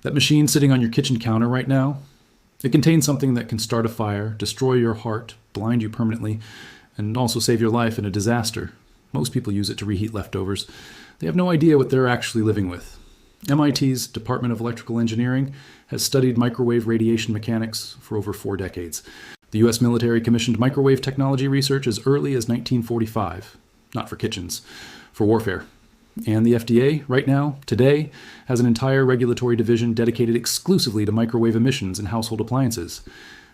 That machine sitting on your kitchen counter right now, it contains something that can start a fire, destroy your heart, blind you permanently, and also save your life in a disaster. Most people use it to reheat leftovers. They have no idea what they're actually living with. MIT's Department of Electrical Engineering has studied microwave radiation mechanics for over 4 decades. The U.S. military commissioned microwave technology research as early as 1945. Not for kitchens, for warfare. And the FDA, right now, today, has an entire regulatory division dedicated exclusively to microwave emissions in household appliances.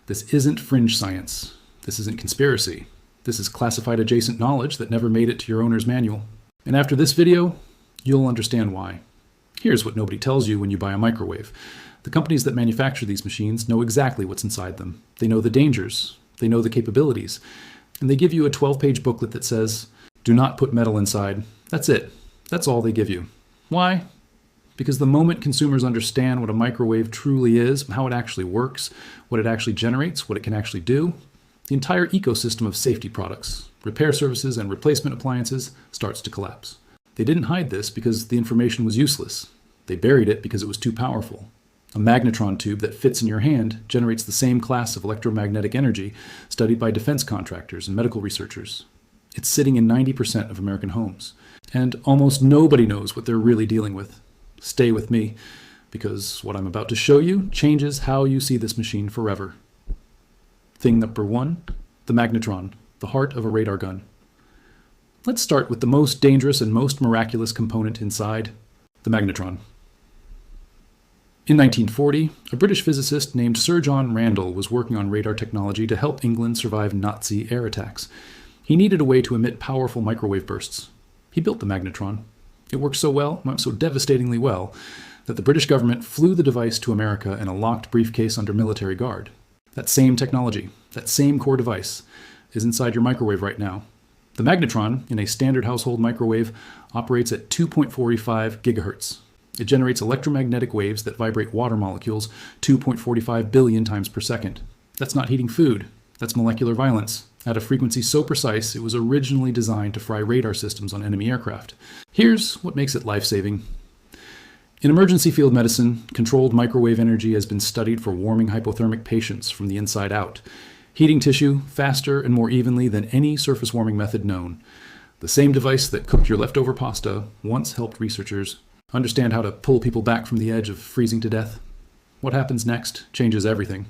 This isn't fringe science. This isn't conspiracy. This is classified adjacent knowledge that never made it to your owner's manual. And after this video, you'll understand why. Here's what nobody tells you when you buy a microwave. The companies that manufacture these machines know exactly what's inside them. They know the dangers. They know the capabilities. And they give you a 12-page booklet that says, do not put metal inside. That's it. That's all they give you. Why? Because the moment consumers understand what a microwave truly is, how it actually works, what it actually generates, what it can actually do, the entire ecosystem of safety products, repair services, and replacement appliances starts to collapse. They didn't hide this because the information was useless. They buried it because it was too powerful. A magnetron tube that fits in your hand generates the same class of electromagnetic energy studied by defense contractors and medical researchers. It's sitting in 90% of American homes. And almost nobody knows what they're really dealing with. Stay with me, because what I'm about to show you changes how you see this machine forever. Thing number 1, the magnetron, the heart of a radar gun. Let's start with the most dangerous and most miraculous component inside, the magnetron. In 1940, a British physicist named Sir John Randall was working on radar technology to help England survive Nazi air attacks. He needed a way to emit powerful microwave bursts. He built the magnetron. It worked so well, so devastatingly well, that the British government flew the device to America in a locked briefcase under military guard. That same technology, that same core device, is inside your microwave right now. The magnetron, in a standard household microwave, operates at 2.45 gigahertz. It generates electromagnetic waves that vibrate water molecules 2.45 billion times per second. That's not heating food. That's molecular violence. At a frequency so precise, it was originally designed to fry radar systems on enemy aircraft. Here's what makes it life-saving. In emergency field medicine, controlled microwave energy has been studied for warming hypothermic patients from the inside out, heating tissue faster and more evenly than any surface warming method known. The same device that cooked your leftover pasta once helped researchers understand how to pull people back from the edge of freezing to death. What happens next changes everything.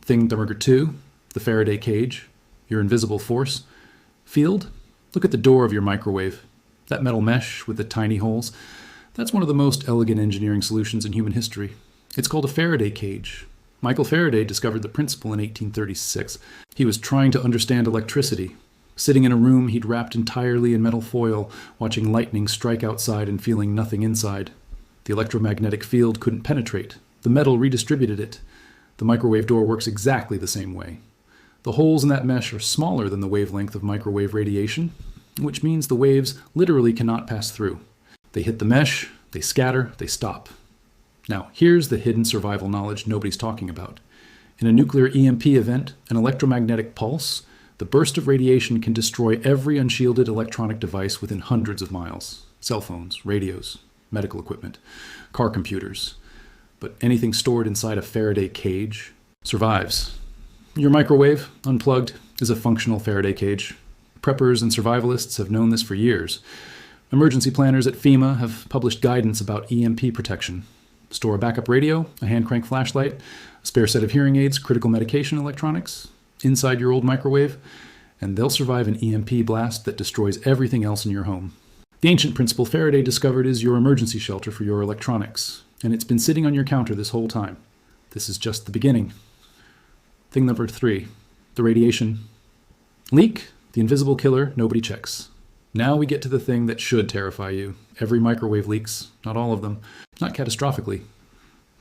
Thing number 2, the Faraday cage. Your invisible force field. Look at the door of your microwave. That metal mesh with the tiny holes. That's one of the most elegant engineering solutions in human history. It's called a Faraday cage. Michael Faraday discovered the principle in 1836. He was trying to understand electricity. Sitting in a room he'd wrapped entirely in metal foil, watching lightning strike outside and feeling nothing inside. The electromagnetic field couldn't penetrate. The metal redistributed it. The microwave door works exactly the same way. The holes in that mesh are smaller than the wavelength of microwave radiation, which means the waves literally cannot pass through. They hit the mesh, they scatter, they stop. Now, here's the hidden survival knowledge nobody's talking about. In a nuclear EMP event, an electromagnetic pulse, the burst of radiation can destroy every unshielded electronic device within hundreds of miles. Cell phones, radios, medical equipment, car computers. But anything stored inside a Faraday cage survives. Your microwave, unplugged, is a functional Faraday cage. Preppers and survivalists have known this for years. Emergency planners at FEMA have published guidance about EMP protection. Store a backup radio, a hand crank flashlight, a spare set of hearing aids, critical medication electronics, inside your old microwave, and they'll survive an EMP blast that destroys everything else in your home. The ancient principle Faraday discovered is your emergency shelter for your electronics, and it's been sitting on your counter this whole time. This is just the beginning. Thing number 3, the radiation. Leak, the invisible killer nobody checks. Now we get to the thing that should terrify you. Every microwave leaks, not all of them, not catastrophically.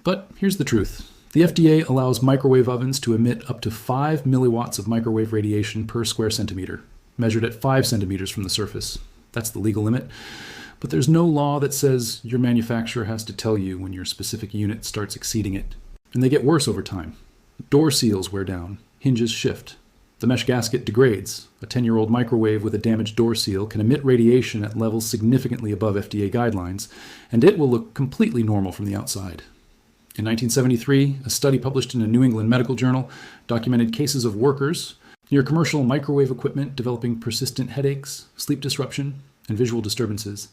But here's the truth. The FDA allows microwave ovens to emit up to 5 milliwatts of microwave radiation per square centimeter, measured at 5 centimeters from the surface. That's the legal limit. But there's no law that says your manufacturer has to tell you when your specific unit starts exceeding it. And they get worse over time. Door seals wear down, hinges shift. The mesh gasket degrades. A 10-year-old microwave with a damaged door seal can emit radiation at levels significantly above FDA guidelines, and it will look completely normal from the outside. In 1973, a study published in a New England medical journal documented cases of workers near commercial microwave equipment developing persistent headaches, sleep disruption, and visual disturbances.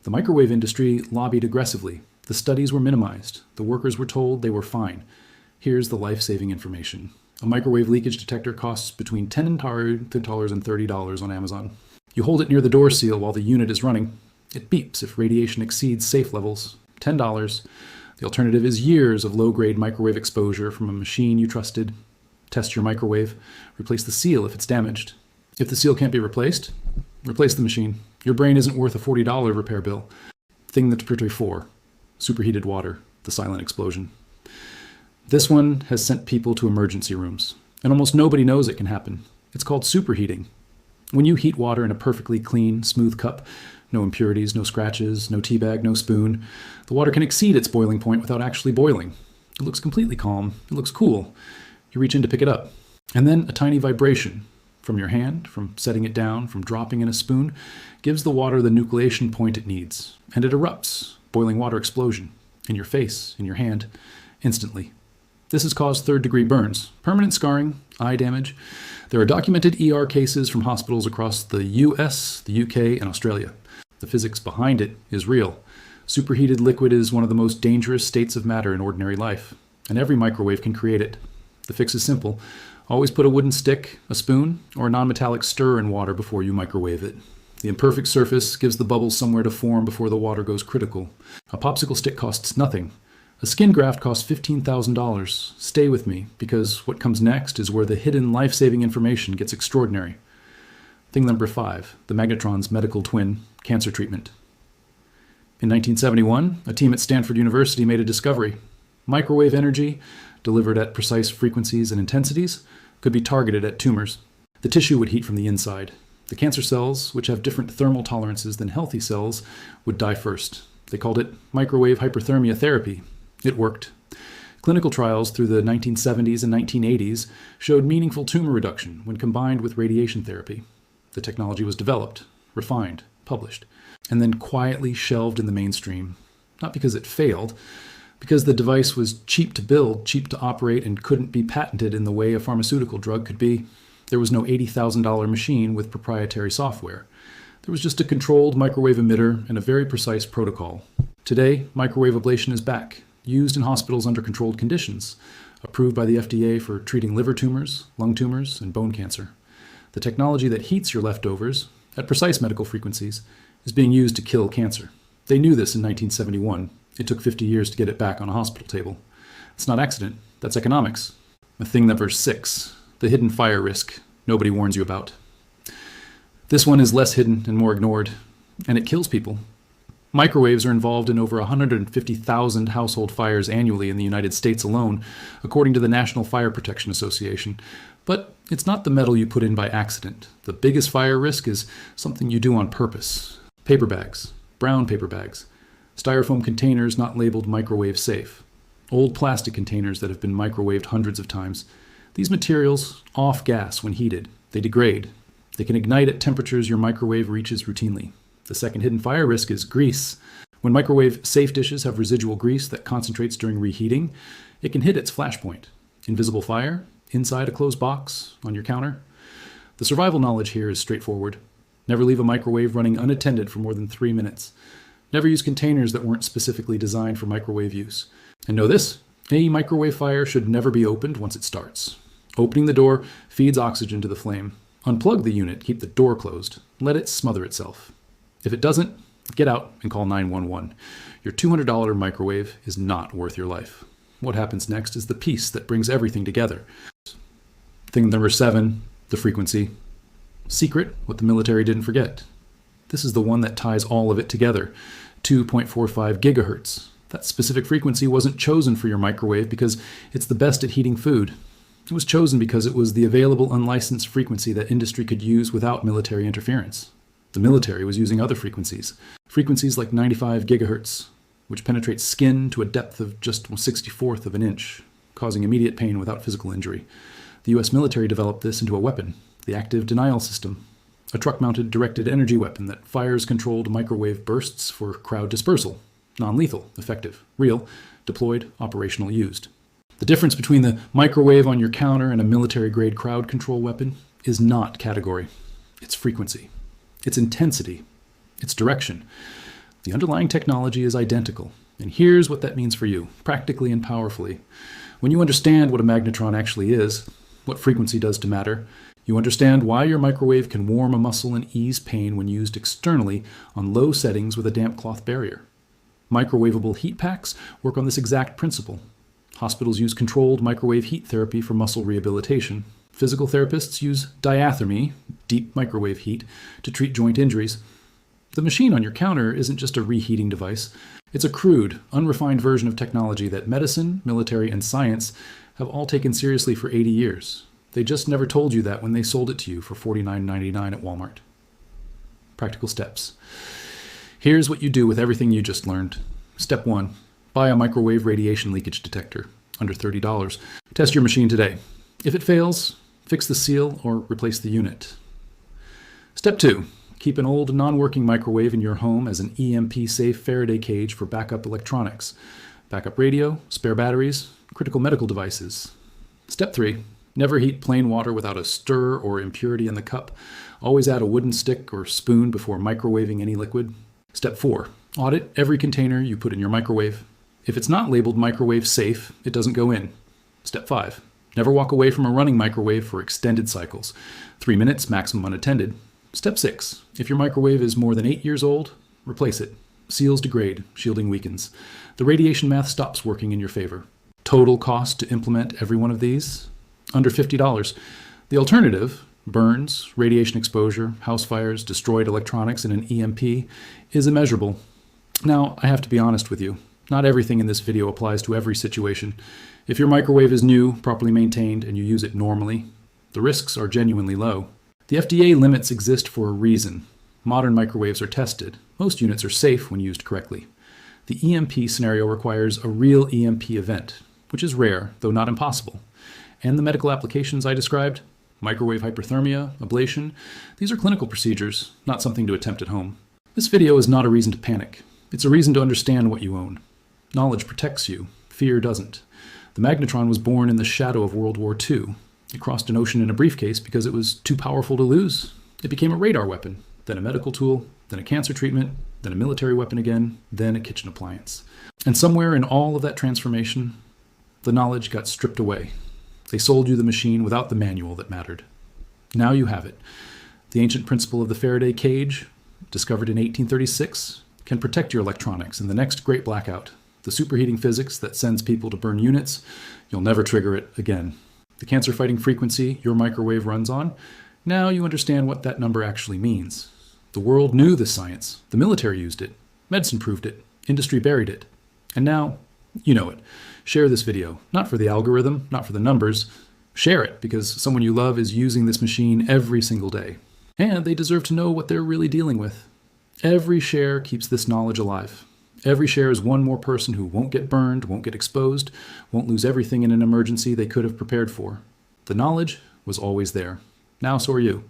The microwave industry lobbied aggressively. The studies were minimized. The workers were told they were fine. Here's the life-saving information. A microwave leakage detector costs between $10 and $30 on Amazon. You hold it near the door seal while the unit is running. It beeps if radiation exceeds safe levels. $10. The alternative is years of low-grade microwave exposure from a machine you trusted. Test your microwave. Replace the seal if it's damaged. If the seal can't be replaced, replace the machine. Your brain isn't worth a $40 repair bill. Thing that's particularly for. Superheated water. The silent explosion. This one has sent people to emergency rooms, and almost nobody knows it can happen. It's called superheating. When you heat water in a perfectly clean, smooth cup, no impurities, no scratches, no tea bag, no spoon, the water can exceed its boiling point without actually boiling. It looks completely calm. It looks cool. You reach in to pick it up. And then a tiny vibration from your hand, from setting it down, from dropping in a spoon, gives the water the nucleation point it needs. And it erupts, boiling water explosion, in your face, in your hand, instantly. This has caused third-degree burns, permanent scarring, eye damage. There are documented ER cases from hospitals across the US, the UK, and Australia. The physics behind it is real. Superheated liquid is one of the most dangerous states of matter in ordinary life, and every microwave can create it. The fix is simple. Always put a wooden stick, a spoon, or a non-metallic stirrer in water before you microwave it. The imperfect surface gives the bubbles somewhere to form before the water goes critical. A popsicle stick costs nothing. A skin graft costs $15,000. Stay with me, because what comes next is where the hidden life-saving information gets extraordinary. Thing number 5, the magnetron's medical twin, cancer treatment. In 1971, a team at Stanford University made a discovery. Microwave energy, delivered at precise frequencies and intensities, could be targeted at tumors. The tissue would heat from the inside. The cancer cells, which have different thermal tolerances than healthy cells, would die first. They called it microwave hyperthermia therapy. It worked. Clinical trials through the 1970s and 1980s showed meaningful tumor reduction when combined with radiation therapy. The technology was developed, refined, published, and then quietly shelved in the mainstream. Not because it failed, because the device was cheap to build, cheap to operate, and couldn't be patented in the way a pharmaceutical drug could be. There was no $80,000 machine with proprietary software. There was just a controlled microwave emitter and a very precise protocol. Today, microwave ablation is back, used in hospitals under controlled conditions, approved by the FDA for treating liver tumors, lung tumors, and bone cancer. The technology that heats your leftovers, at precise medical frequencies, is being used to kill cancer. They knew this in 1971. It took 50 years to get it back on a hospital table. It's not accident. That's economics. Thing number 6, the hidden fire risk nobody warns you about. This one is less hidden and more ignored, and it kills people. Microwaves are involved in over 150,000 household fires annually in the United States alone, according to the National Fire Protection Association. But it's not the metal you put in by accident. The biggest fire risk is something you do on purpose. Paper bags, brown paper bags, styrofoam containers not labeled microwave safe, old plastic containers that have been microwaved hundreds of times. These materials off gas when heated. They degrade. They can ignite at temperatures your microwave reaches routinely. The second hidden fire risk is grease. When microwave safe dishes have residual grease that concentrates during reheating, it can hit its flash point. Invisible fire, inside a closed box, on your counter. The survival knowledge here is straightforward. Never leave a microwave running unattended for more than 3 minutes. Never use containers that weren't specifically designed for microwave use. And know this, a microwave fire should never be opened once it starts. Opening the door feeds oxygen to the flame. Unplug the unit, keep the door closed. Let it smother itself. If it doesn't, get out and call 911. Your $200 microwave is not worth your life. What happens next is the piece that brings everything together. Thing number 7, the frequency. Secret, what the military didn't forget. This is the one that ties all of it together. 2.45 gigahertz. That specific frequency wasn't chosen for your microwave because it's the best at heating food. It was chosen because it was the available unlicensed frequency that industry could use without military interference. The military was using other frequencies. Frequencies like 95 gigahertz, which penetrates skin to a depth of just 1/64 of an inch, causing immediate pain without physical injury. The US military developed this into a weapon, the active denial system, a truck-mounted directed energy weapon that fires controlled microwave bursts for crowd dispersal. Non-lethal, effective, real, deployed, operational, used. The difference between the microwave on your counter and a military-grade crowd control weapon is not category. It's frequency. It's intensity. It's direction. The underlying technology is identical. And here's what that means for you, practically and powerfully. When you understand what a magnetron actually is, what frequency does to matter, you understand why your microwave can warm a muscle and ease pain when used externally on low settings with a damp cloth barrier. Microwavable heat packs work on this exact principle. Hospitals use controlled microwave heat therapy for muscle rehabilitation. Physical therapists use diathermy, deep microwave heat, to treat joint injuries. The machine on your counter isn't just a reheating device. It's a crude, unrefined version of technology that medicine, military, and science have all taken seriously for 80 years. They just never told you that when they sold it to you for $49.99 at Walmart. Practical steps. Here's what you do with everything you just learned. Step 1. Buy a microwave radiation leakage detector, under $30. Test your machine today. If it fails, fix the seal or replace the unit. Step 2. Keep an old, non-working microwave in your home as an EMP-safe Faraday cage for backup electronics, backup radio, spare batteries, critical medical devices. Step 3. Never heat plain water without a stir or impurity in the cup. Always add a wooden stick or spoon before microwaving any liquid. Step 4. Audit every container you put in your microwave. If it's not labeled microwave safe, it doesn't go in. Step 5. Never walk away from a running microwave for extended cycles. 3 minutes, maximum unattended. Step 6. If your microwave is more than 8 years old, replace it. Seals degrade, shielding weakens. The radiation math stops working in your favor. Total cost to implement every one of these? Under $50. The alternative, burns, radiation exposure, house fires, destroyed electronics, and an EMP, is immeasurable. Now, I have to be honest with you. Not everything in this video applies to every situation. If your microwave is new, properly maintained, and you use it normally, the risks are genuinely low. The FDA limits exist for a reason. Modern microwaves are tested. Most units are safe when used correctly. The EMP scenario requires a real EMP event, which is rare, though not impossible. And the medical applications I described, microwave hyperthermia, ablation, these are clinical procedures, not something to attempt at home. This video is not a reason to panic. It's a reason to understand what you own. Knowledge protects you. Fear doesn't. The magnetron was born in the shadow of World War II. It crossed an ocean in a briefcase because it was too powerful to lose. It became a radar weapon, then a medical tool, then a cancer treatment, then a military weapon again, then a kitchen appliance. And somewhere in all of that transformation, the knowledge got stripped away. They sold you the machine without the manual that mattered. Now you have it. The ancient principle of the Faraday cage, discovered in 1836, can protect your electronics in the next great blackout. The superheating physics that sends people to burn units, you'll never trigger it again. The cancer-fighting frequency your microwave runs on, now you understand what that number actually means. The world knew this science. The military used it. Medicine proved it. Industry buried it. And now, you know it. Share this video, not for the algorithm, not for the numbers. Share it because someone you love is using this machine every single day. And they deserve to know what they're really dealing with. Every share keeps this knowledge alive. Every share is one more person who won't get burned, won't get exposed, won't lose everything in an emergency they could have prepared for. The knowledge was always there. Now so are you.